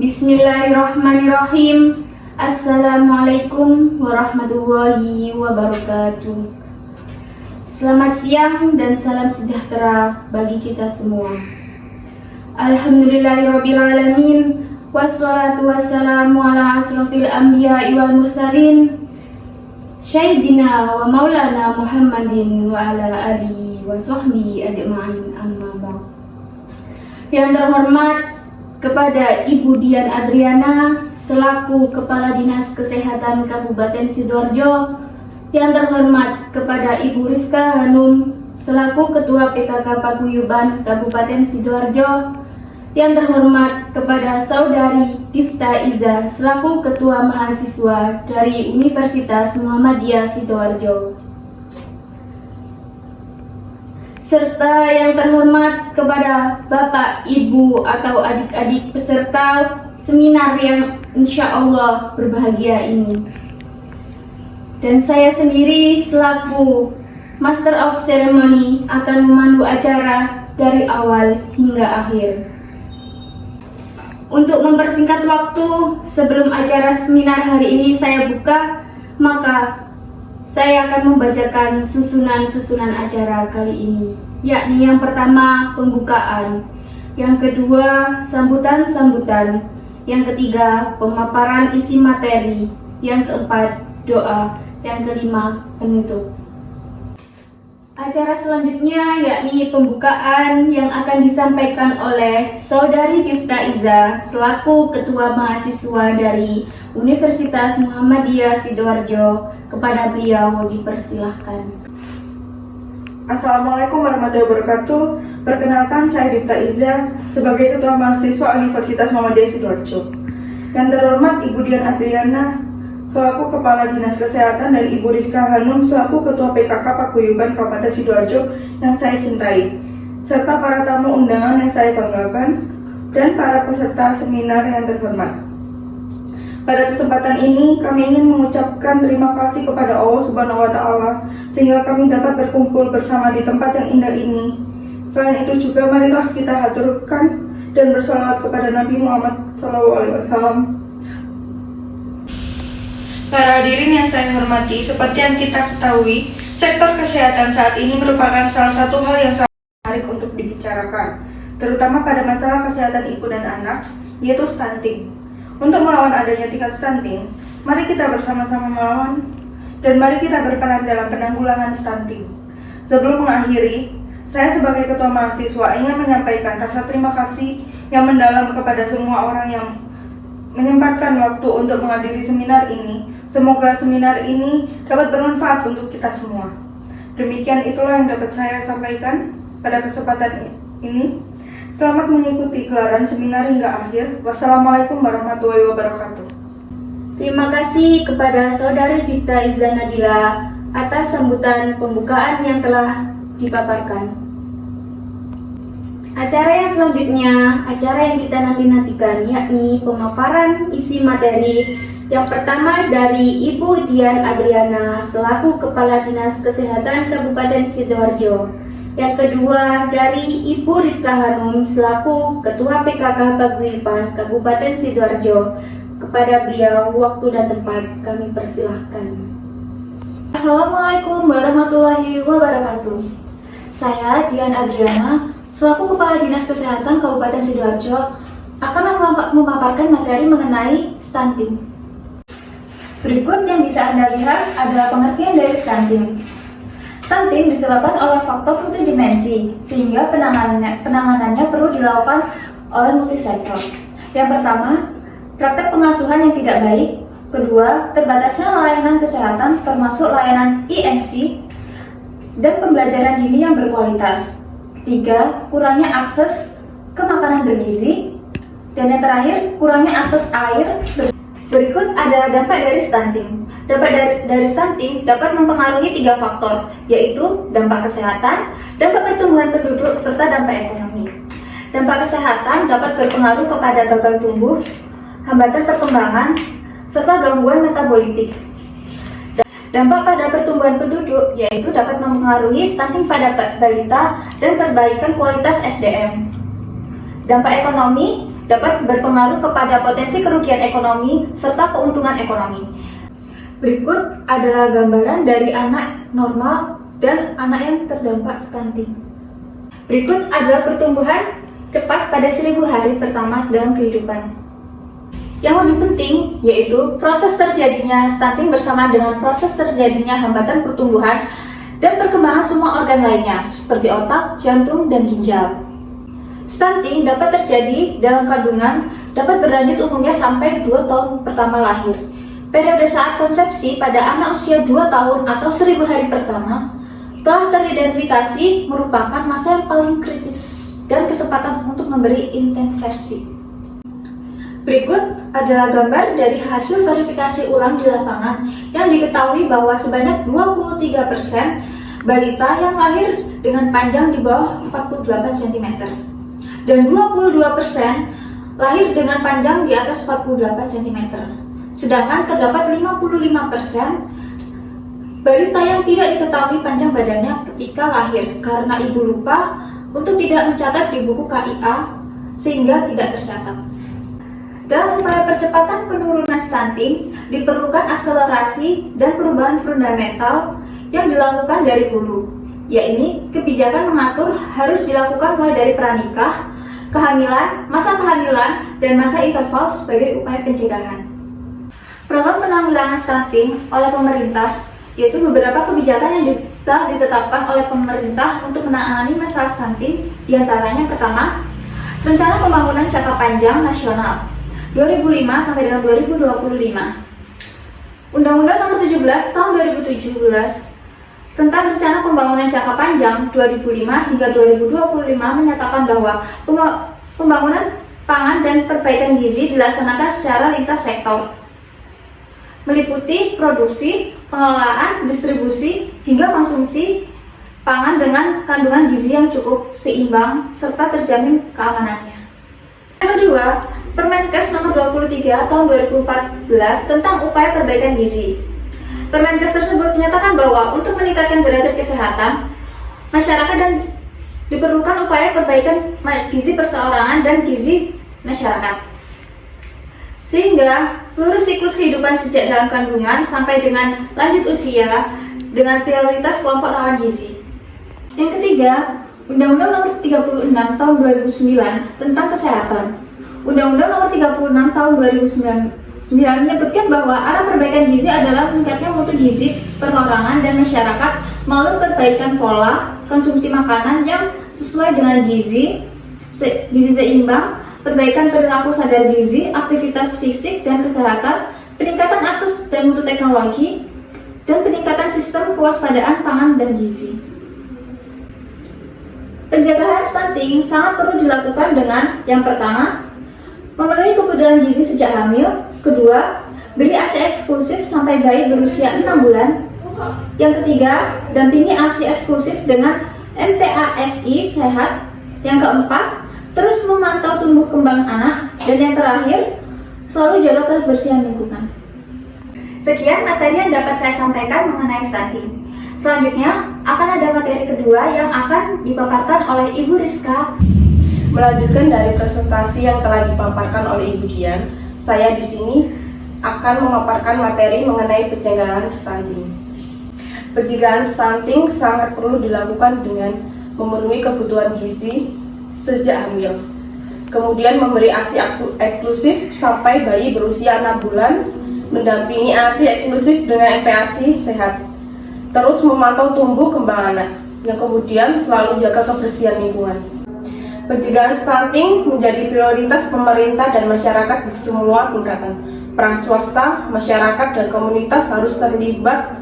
Bismillahirrahmanirrahim. Assalamualaikum warahmatullahi wabarakatuh. Selamat siang dan salam sejahtera bagi kita semua. Alhamdulillahirrabbilalamin. Wassalatu wassalamu ala asrafil anbiya'i wal mursalin Sayyidina wa maulana Muhammadin wa ala alihi wa sahbihi ajma'in, amma ba'd. Yang terhormat kepada Ibu Dian Adriana selaku Kepala Dinas Kesehatan Kabupaten Sidoarjo, yang terhormat kepada Ibu Rizka Hanum selaku Ketua PKK Paguyuban Kabupaten Sidoarjo, yang terhormat kepada Saudari Difta Iza selaku Ketua Mahasiswa dari Universitas Muhammadiyah Sidoarjo, serta yang terhormat kepada Bapak, Ibu, atau adik-adik peserta seminar yang insya Allah berbahagia ini. Dan saya sendiri selaku Master of Ceremony akan memandu acara dari awal hingga akhir. Untuk mempersingkat waktu, sebelum acara seminar hari ini saya buka, maka saya akan membacakan susunan acara kali ini, yakni yang pertama pembukaan, yang kedua sambutan-sambutan, yang ketiga pemaparan isi materi, yang keempat doa, yang kelima penutup. Acara selanjutnya yakni pembukaan yang akan disampaikan oleh Saudari Difta Iza selaku Ketua Mahasiswa dari Universitas Muhammadiyah Sidoarjo. Kepada beliau dipersilahkan. Assalamualaikum warahmatullahi wabarakatuh. Perkenalkan, saya Difta Iza sebagai Ketua Mahasiswa Universitas Muhammadiyah Sidoarjo. Yang terhormat Ibu Dian Adriana selaku Kepala Dinas Kesehatan dan Ibu Rizka Hanum selaku Ketua PKK Paguyuban Kabupaten Sidoarjo yang saya cintai, serta para tamu undangan yang saya banggakan dan para peserta seminar yang terhormat. Pada kesempatan ini kami ingin mengucapkan terima kasih kepada Allah Subhanahu wa Ta'ala sehingga kami dapat berkumpul bersama di tempat yang indah ini. Selain itu juga marilah kita haturkan dan bersalawat kepada Nabi Muhammad SAW. Para hadirin yang saya hormati, seperti yang kita ketahui, sektor kesehatan saat ini merupakan salah satu hal yang sangat menarik untuk dibicarakan, terutama pada masalah kesehatan ibu dan anak, yaitu stunting. Untuk melawan adanya tingkat stunting, mari kita bersama-sama melawan dan mari kita berperan dalam penanggulangan stunting. Sebelum mengakhiri, saya sebagai Ketua Mahasiswa ingin menyampaikan rasa terima kasih yang mendalam kepada semua orang yang menyempatkan waktu untuk menghadiri seminar ini. Semoga seminar ini dapat bermanfaat untuk kita semua. Demikian itulah yang dapat saya sampaikan pada kesempatan ini. Selamat mengikuti gelaran seminar hingga akhir. Wassalamualaikum warahmatullahi wabarakatuh. Terima kasih kepada Saudari Difta Iza Nadila atas sambutan pembukaan yang telah dipaparkan. Acara yang selanjutnya, acara yang kita nanti-nantikan, yakni pemaparan isi materi. Yang pertama dari Ibu Dian Adriana selaku Kepala Dinas Kesehatan Kabupaten Sidoarjo. Yang kedua dari Ibu Rizka Hanum selaku Ketua PKK Paguyuban Kabupaten Sidoarjo. Kepada beliau waktu dan tempat kami persilahkan. Assalamualaikum warahmatullahi wabarakatuh. Saya Dian Adriana selaku Kepala Dinas Kesehatan Kabupaten Sidoarjo akan memaparkan materi mengenai stunting. Berikut yang bisa Anda lihat adalah pengertian dari stunting. Stunting disebabkan oleh faktor multidimensi, sehingga penanganannya perlu dilakukan oleh multisektor. Yang pertama, praktek pengasuhan yang tidak baik. Kedua, terbatasnya layanan kesehatan termasuk layanan INC dan pembelajaran dini yang berkualitas. Ketiga, kurangnya akses ke makanan bergizi. Dan yang terakhir, kurangnya akses air bersih. Berikut ada dampak dari stunting. Dampak dari stunting dapat mempengaruhi 3 faktor, yaitu dampak kesehatan, dampak pertumbuhan penduduk, serta dampak ekonomi. Dampak kesehatan dapat berpengaruh kepada gagal tumbuh, hambatan perkembangan, serta gangguan metabolitik. Dampak pada pertumbuhan penduduk yaitu dapat mempengaruhi stunting pada balita dan perbaikan kualitas SDM. Dampak ekonomi dapat berpengaruh kepada potensi kerugian ekonomi serta keuntungan ekonomi. Berikut adalah gambaran dari anak normal dan anak yang terdampak stunting. Berikut adalah pertumbuhan cepat pada 1000 hari pertama dalam kehidupan. Yang lebih penting yaitu proses terjadinya stunting bersama dengan proses terjadinya hambatan pertumbuhan dan perkembangan semua organ lainnya seperti otak, jantung, dan ginjal. Stunting dapat terjadi dalam kandungan, dapat berlanjut umumnya sampai 2 tahun pertama lahir. Periode saat konsepsi pada anak usia 2 tahun atau 1000 hari pertama telah teridentifikasi merupakan masa yang paling kritis dan kesempatan untuk memberi intervensi. Berikut adalah gambar dari hasil verifikasi ulang di lapangan yang diketahui bahwa sebanyak 23% balita yang lahir dengan panjang di bawah 48 cm dan 22% lahir dengan panjang di atas 48 cm. Sedangkan terdapat 55% balita yang tidak diketahui panjang badannya ketika lahir karena ibu lupa untuk tidak mencatat di buku KIA sehingga tidak tercatat. Dalam upaya percepatan penurunan stunting, diperlukan akselerasi dan perubahan fundamental yang dilakukan dari hulu, yaitu kebijakan mengatur harus dilakukan mulai dari pranikah, kehamilan, dan masa interval sebagai upaya pencegahan. Program penanggulangan stunting oleh pemerintah, yaitu beberapa kebijakan yang telah ditetapkan oleh pemerintah untuk menangani masalah stunting, diantaranya pertama, Rencana Pembangunan Jangka Panjang Nasional 2005 sampai dengan 2025. Undang-Undang Nomor 17 Tahun 2017 tentang Rencana Pembangunan Jangka Panjang 2005 hingga 2025 menyatakan bahwa pembangunan pangan dan perbaikan gizi dilaksanakan secara lintas sektor, meliputi produksi, pengelolaan, distribusi, hingga konsumsi pangan dengan kandungan gizi yang cukup, seimbang, serta terjamin keamanannya. Yang kedua, Permenkes Nomor 23 Tahun 2014 tentang upaya perbaikan gizi. Permenkes tersebut menyatakan bahwa untuk meningkatkan derajat kesehatan masyarakat dan diperlukan upaya perbaikan gizi perseorangan dan gizi masyarakat, sehingga seluruh siklus kehidupan sejak dalam kandungan sampai dengan lanjut usia dengan prioritas kelompok rawan gizi. Yang ketiga, Undang-Undang Nomor 36 Tahun 2009 tentang Kesehatan. Undang-Undang Nomor 36 Tahun 2009 menyebutkan bahwa arah perbaikan gizi adalah meningkatnya mutu gizi perorangan dan masyarakat melalui perbaikan pola konsumsi makanan yang sesuai dengan gizi seimbang, perbaikan perilaku sadar gizi, aktivitas fisik dan kesehatan, peningkatan akses dan mutu teknologi, dan peningkatan sistem kewaspadaan pangan dan gizi. Pencegahan stunting sangat perlu dilakukan dengan yang pertama, memenuhi kebutuhan gizi sejak hamil. Kedua, beri ASI eksklusif sampai bayi berusia 6 bulan. Yang ketiga, dampingi ASI eksklusif dengan MPASI sehat. Yang keempat, terus memantau tumbuh kembang anak. Dan yang terakhir, selalu jaga kebersihan lingkungan. Sekian materi yang dapat saya sampaikan mengenai stunting. Selanjutnya, akan ada materi kedua yang akan dipaparkan oleh Ibu Rizka. Melanjutkan dari presentasi yang telah dipaparkan oleh Ibu Dian, saya di sini akan memaparkan materi mengenai pencegahan stunting. Pencegahan stunting sangat perlu dilakukan dengan memenuhi kebutuhan gizi sejak hamil. Kemudian memberi ASI eksklusif sampai bayi berusia 6 bulan, mendampingi ASI eksklusif dengan MPASI sehat. Terus memantau tumbuh kembang anak, yang kemudian selalu jaga kebersihan lingkungan. Pencegahan stunting menjadi prioritas pemerintah dan masyarakat di semua tingkatan. Peran swasta, masyarakat, dan komunitas harus terlibat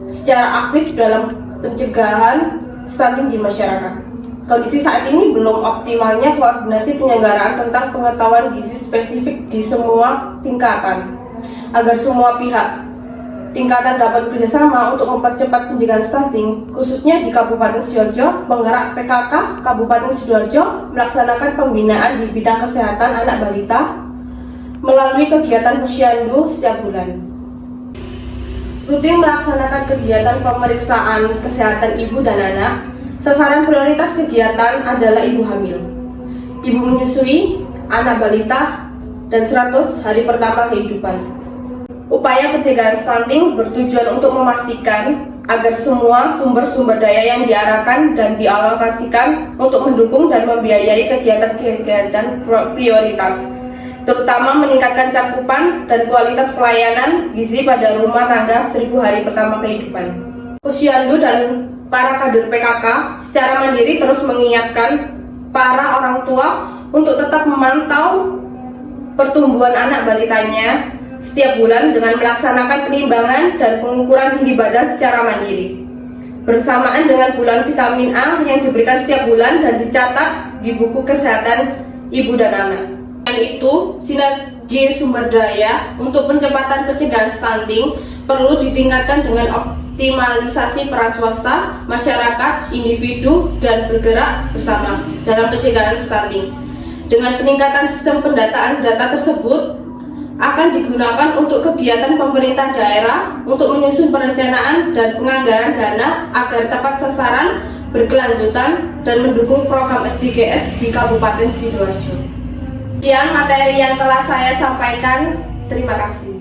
secara aktif dalam pencegahan stunting di masyarakat. Kondisi saat ini belum optimalnya koordinasi penyelenggaraan tentang pengetahuan gizi spesifik di semua tingkatan. Agar semua pihak tingkatan dapat bekerjasama untuk mempercepat pencegahan stunting, khususnya di Kabupaten Sidoarjo, penggerak PKK Kabupaten Sidoarjo melaksanakan pembinaan di bidang kesehatan anak balita melalui kegiatan Posyandu setiap bulan. Rutin melaksanakan kegiatan pemeriksaan kesehatan ibu dan anak. Sasaran prioritas kegiatan adalah ibu hamil, ibu menyusui, anak balita dan 100 hari pertama kehidupan. Upaya pencegahan stunting bertujuan untuk memastikan agar semua sumber-sumber daya yang diarahkan dan dialokasikan untuk mendukung dan membiayai kegiatan-kegiatan prioritas, terutama meningkatkan cakupan dan kualitas pelayanan gizi pada rumah tangga 1000 hari pertama kehidupan. Posyandu dan para kader PKK secara mandiri terus mengingatkan para orang tua untuk tetap memantau pertumbuhan anak balitanya setiap bulan dengan melaksanakan penimbangan dan pengukuran tinggi badan secara mandiri, bersamaan dengan bulan vitamin A yang diberikan setiap bulan dan dicatat di buku kesehatan ibu dan anak. Dan itu, sinergi sumber daya untuk percepatan pencegahan stunting perlu ditingkatkan dengan optimalisasi peran swasta, masyarakat, individu, dan bergerak bersama dalam pencegahan stunting. Dengan peningkatan sistem pendataan data tersebut akan digunakan untuk kegiatan pemerintah daerah untuk menyusun perencanaan dan penganggaran dana agar tepat sasaran, berkelanjutan, dan mendukung program SDGs di Kabupaten Sidoarjo. Sekian materi yang telah saya sampaikan. Terima kasih.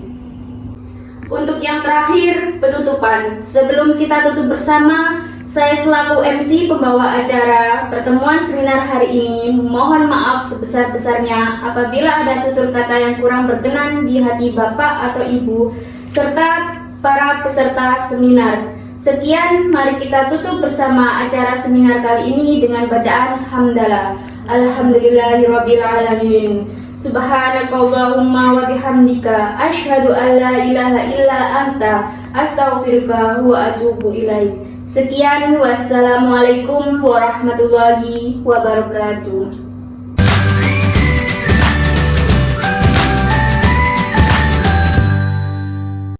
Untuk yang terakhir, penutupan. Sebelum kita tutup bersama, saya selaku MC pembawa acara pertemuan seminar hari ini mohon maaf sebesar-besarnya apabila ada tutur kata yang kurang berkenan di hati Bapak atau Ibu serta para peserta seminar. Sekian, mari kita tutup bersama acara seminar kali ini dengan bacaan hamdalah. Alhamdulillahirabbil alamin. Subhanakallahumma wa bihamdika asyhadu an la ilaha illa anta astaghfiruka wa atubu ilaik. Sekian, wassalamualaikum warahmatullahi wabarakatuh.